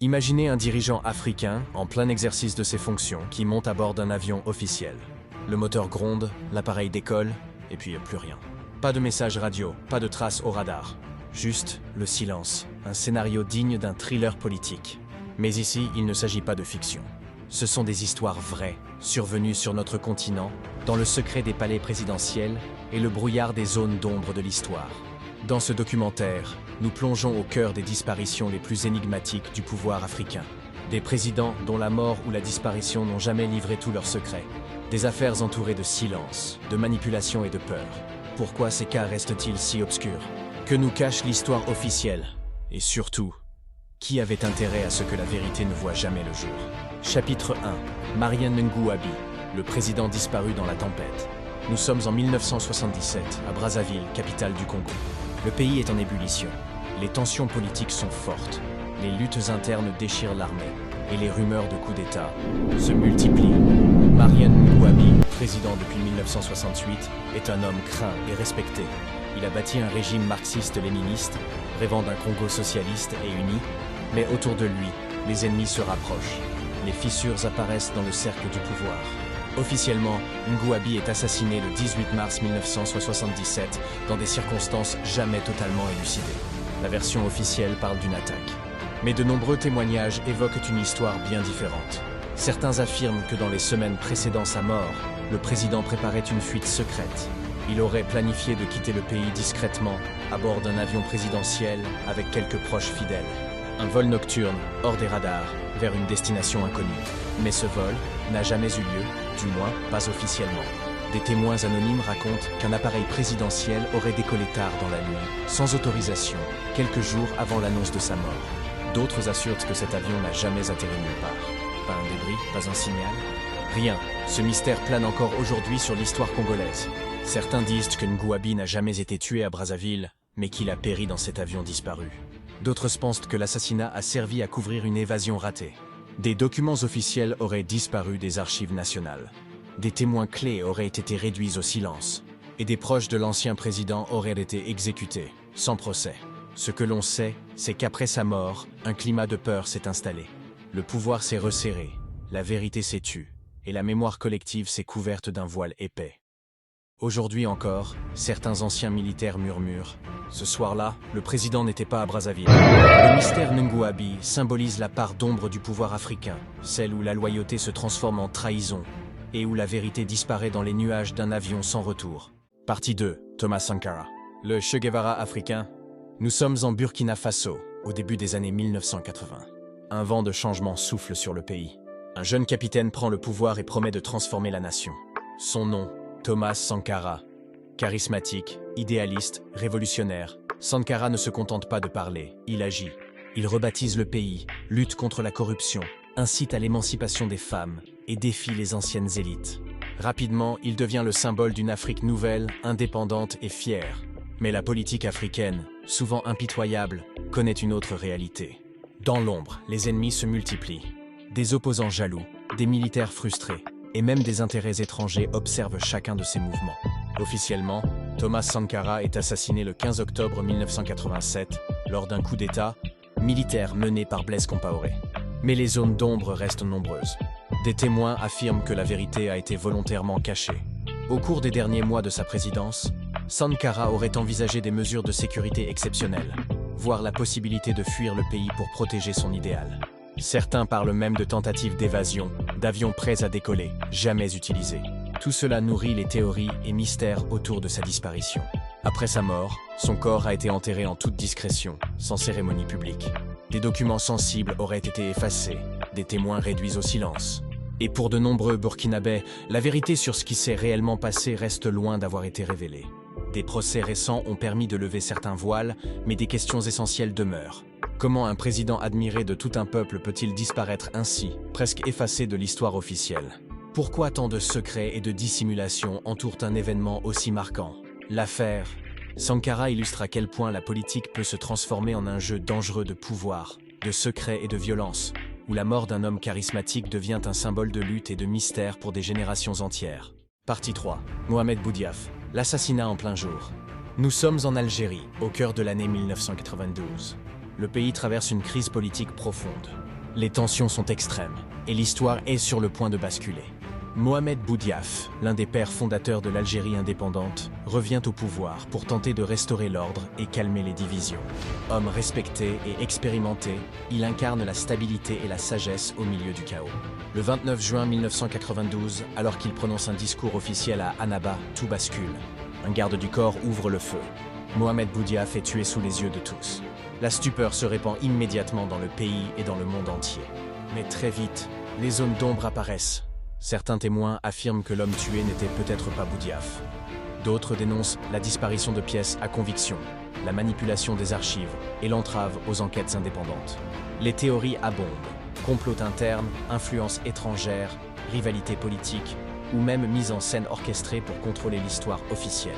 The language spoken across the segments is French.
Imaginez un dirigeant africain, en plein exercice de ses fonctions, qui monte à bord d'un avion officiel. Le moteur gronde, l'appareil décolle, et puis plus rien. Pas de message radio, pas de traces au radar. Juste le silence, un scénario digne d'un thriller politique. Mais ici, il ne s'agit pas de fiction. Ce sont des histoires vraies, survenues sur notre continent, dans le secret des palais présidentiels et le brouillard des zones d'ombre de l'histoire. Dans ce documentaire, nous plongeons au cœur des disparitions les plus énigmatiques du pouvoir africain. Des présidents dont la mort ou la disparition n'ont jamais livré tous leurs secrets. Des affaires entourées de silence, de manipulation et de peur. Pourquoi ces cas restent-ils si obscurs? Que nous cache l'histoire officielle? Et surtout, qui avait intérêt à ce que la vérité ne voie jamais le jour? Chapitre 1. Marian Ngouabi, le président disparu dans la tempête. Nous sommes en 1977, à Brazzaville, capitale du Congo. Le pays est en ébullition. Les tensions politiques sont fortes. Les luttes internes déchirent l'armée. Et les rumeurs de coup d'État se multiplient. Marian Ngouabi, président depuis 1968, est un homme craint et respecté. Il a bâti un régime marxiste-léniniste, rêvant d'un Congo socialiste et uni. Mais autour de lui, les ennemis se rapprochent. Les fissures apparaissent dans le cercle du pouvoir. Officiellement, Ngouabi est assassiné le 18 mars 1977 dans des circonstances jamais totalement élucidées. La version officielle parle d'une attaque. Mais de nombreux témoignages évoquent une histoire bien différente. Certains affirment que dans les semaines précédant sa mort, le président préparait une fuite secrète. Il aurait planifié de quitter le pays discrètement, à bord d'un avion présidentiel avec quelques proches fidèles. Un vol nocturne, hors des radars, vers une destination inconnue. Mais ce vol n'a jamais eu lieu, du moins pas officiellement. Des témoins anonymes racontent qu'un appareil présidentiel aurait décollé tard dans la nuit, sans autorisation, quelques jours avant l'annonce de sa mort. D'autres assurent que cet avion n'a jamais atterri nulle part. Pas un débris, pas un signal. Rien. Ce mystère plane encore aujourd'hui sur l'histoire congolaise. Certains disent que Ngouabi n'a jamais été tué à Brazzaville, mais qu'il a péri dans cet avion disparu. D'autres pensent que l'assassinat a servi à couvrir une évasion ratée. Des documents officiels auraient disparu des archives nationales. Des témoins clés auraient été réduits au silence. Et des proches de l'ancien président auraient été exécutés, sans procès. Ce que l'on sait, c'est qu'après sa mort, un climat de peur s'est installé. Le pouvoir s'est resserré, la vérité s'est tue, et la mémoire collective s'est couverte d'un voile épais. Aujourd'hui encore, certains anciens militaires murmurent « Ce soir-là, le président n'était pas à Brazzaville ». Le mystère Ngouabi symbolise la part d'ombre du pouvoir africain, celle où la loyauté se transforme en trahison et où la vérité disparaît dans les nuages d'un avion sans retour. Partie 2. Thomas Sankara. Le Che Guevara africain. Nous sommes en Burkina Faso, au début des années 1980. Un vent de changement souffle sur le pays. Un jeune capitaine prend le pouvoir et promet de transformer la nation. Son nom, Thomas Sankara. Charismatique, idéaliste, révolutionnaire, Sankara ne se contente pas de parler, il agit. Il rebaptise le pays, lutte contre la corruption, incite à l'émancipation des femmes et défie les anciennes élites. Rapidement, il devient le symbole d'une Afrique nouvelle, indépendante et fière. Mais la politique africaine, souvent impitoyable, connaît une autre réalité. Dans l'ombre, les ennemis se multiplient. Des opposants jaloux, des militaires frustrés, et même des intérêts étrangers observent chacun de ces mouvements. Officiellement, Thomas Sankara est assassiné le 15 octobre 1987 lors d'un coup d'État militaire mené par Blaise Compaoré. Mais les zones d'ombre restent nombreuses. Des témoins affirment que la vérité a été volontairement cachée. Au cours des derniers mois de sa présidence, Sankara aurait envisagé des mesures de sécurité exceptionnelles, voire la possibilité de fuir le pays pour protéger son idéal. Certains parlent même de tentatives d'évasion, d'avions prêts à décoller, jamais utilisés. Tout cela nourrit les théories et mystères autour de sa disparition. Après sa mort, son corps a été enterré en toute discrétion, sans cérémonie publique. Des documents sensibles auraient été effacés, des témoins réduits au silence. Et pour de nombreux Burkinabés, la vérité sur ce qui s'est réellement passé reste loin d'avoir été révélée. Des procès récents ont permis de lever certains voiles, mais des questions essentielles demeurent. Comment un président admiré de tout un peuple peut-il disparaître ainsi, presque effacé de l'histoire officielle? Pourquoi tant de secrets et de dissimulation entourent un événement aussi marquant? L'affaire Sankara illustre à quel point la politique peut se transformer en un jeu dangereux de pouvoir, de secrets et de violence, où la mort d'un homme charismatique devient un symbole de lutte et de mystère pour des générations entières. Partie 3. Mohamed Boudiaf. L'assassinat en plein jour. Nous sommes en Algérie, au cœur de l'année 1992. Le pays traverse une crise politique profonde. Les tensions sont extrêmes, et l'histoire est sur le point de basculer. Mohamed Boudiaf, l'un des pères fondateurs de l'Algérie indépendante, revient au pouvoir pour tenter de restaurer l'ordre et calmer les divisions. Homme respecté et expérimenté, il incarne la stabilité et la sagesse au milieu du chaos. Le 29 juin 1992, alors qu'il prononce un discours officiel à Annaba, tout bascule. Un garde du corps ouvre le feu. Mohamed Boudiaf est tué sous les yeux de tous. La stupeur se répand immédiatement dans le pays et dans le monde entier. Mais très vite, les zones d'ombre apparaissent. Certains témoins affirment que l'homme tué n'était peut-être pas Boudiaf. D'autres dénoncent la disparition de pièces à conviction, la manipulation des archives et l'entrave aux enquêtes indépendantes. Les théories abondent. Complot interne, influence étrangère, rivalité politique ou même mise en scène orchestrée pour contrôler l'histoire officielle.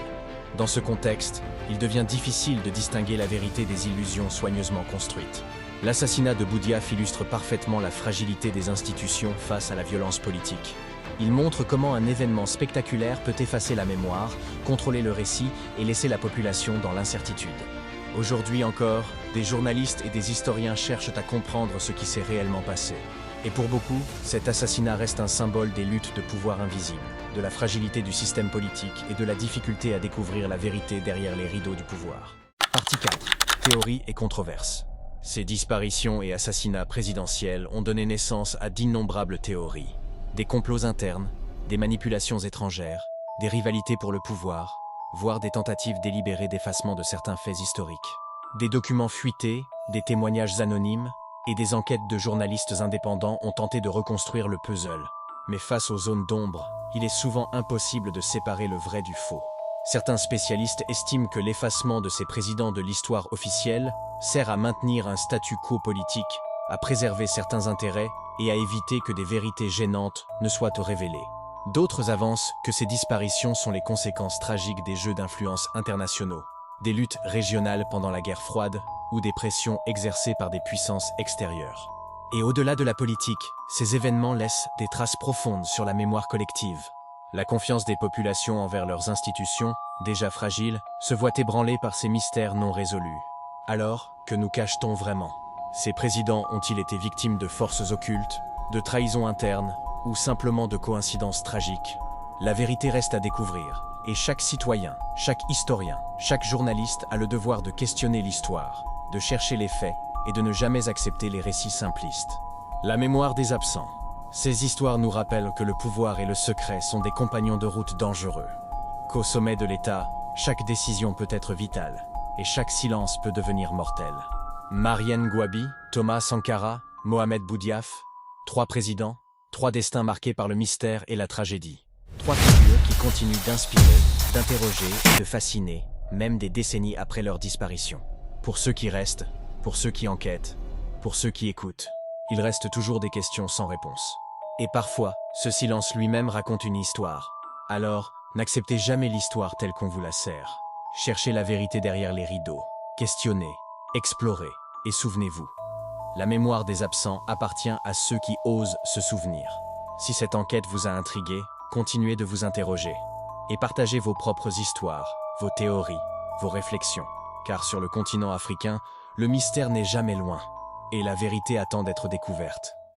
Dans ce contexte, il devient difficile de distinguer la vérité des illusions soigneusement construites. L'assassinat de Boudiaf illustre parfaitement la fragilité des institutions face à la violence politique. Il montre comment un événement spectaculaire peut effacer la mémoire, contrôler le récit et laisser la population dans l'incertitude. Aujourd'hui encore, des journalistes et des historiens cherchent à comprendre ce qui s'est réellement passé. Et pour beaucoup, cet assassinat reste un symbole des luttes de pouvoir invisibles, de la fragilité du système politique et de la difficulté à découvrir la vérité derrière les rideaux du pouvoir. Partie 4. Théories et controverses. Ces disparitions et assassinats présidentiels ont donné naissance à d'innombrables théories. Des complots internes, des manipulations étrangères, des rivalités pour le pouvoir, voire des tentatives délibérées d'effacement de certains faits historiques. Des documents fuités, des témoignages anonymes et des enquêtes de journalistes indépendants ont tenté de reconstruire le puzzle. Mais face aux zones d'ombre, il est souvent impossible de séparer le vrai du faux. Certains spécialistes estiment que l'effacement de ces présidents de l'histoire officielle sert à maintenir un statu quo politique, à préserver certains intérêts et à éviter que des vérités gênantes ne soient révélées. D'autres avancent que ces disparitions sont les conséquences tragiques des jeux d'influence internationaux, des luttes régionales pendant la guerre froide ou des pressions exercées par des puissances extérieures. Et au-delà de la politique, ces événements laissent des traces profondes sur la mémoire collective. La confiance des populations envers leurs institutions, déjà fragiles, se voit ébranlée par ces mystères non résolus. Alors, que nous cache-t-on vraiment? Ces présidents ont-ils été victimes de forces occultes, de trahisons internes, ou simplement de coïncidences tragiques? La vérité reste à découvrir, et chaque citoyen, chaque historien, chaque journaliste a le devoir de questionner l'histoire, de chercher les faits, et de ne jamais accepter les récits simplistes. La mémoire des absents. Ces histoires nous rappellent que le pouvoir et le secret sont des compagnons de route dangereux. Qu'au sommet de l'État, chaque décision peut être vitale, et chaque silence peut devenir mortel. Mariam Gouabi, Thomas Sankara, Mohamed Boudiaf, 3 présidents, 3 destins marqués par le mystère et la tragédie. 3 figures qui continuent d'inspirer, d'interroger et de fasciner, même des décennies après leur disparition. Pour ceux qui restent, pour ceux qui enquêtent, pour ceux qui écoutent, il reste toujours des questions sans réponse. Et parfois, ce silence lui-même raconte une histoire. Alors, n'acceptez jamais l'histoire telle qu'on vous la sert. Cherchez la vérité derrière les rideaux. Questionnez, explorez, et souvenez-vous. La mémoire des absents appartient à ceux qui osent se souvenir. Si cette enquête vous a intrigué, continuez de vous interroger. Et partagez vos propres histoires, vos théories, vos réflexions. Car sur le continent africain, le mystère n'est jamais loin. Et la vérité attend d'être découverte.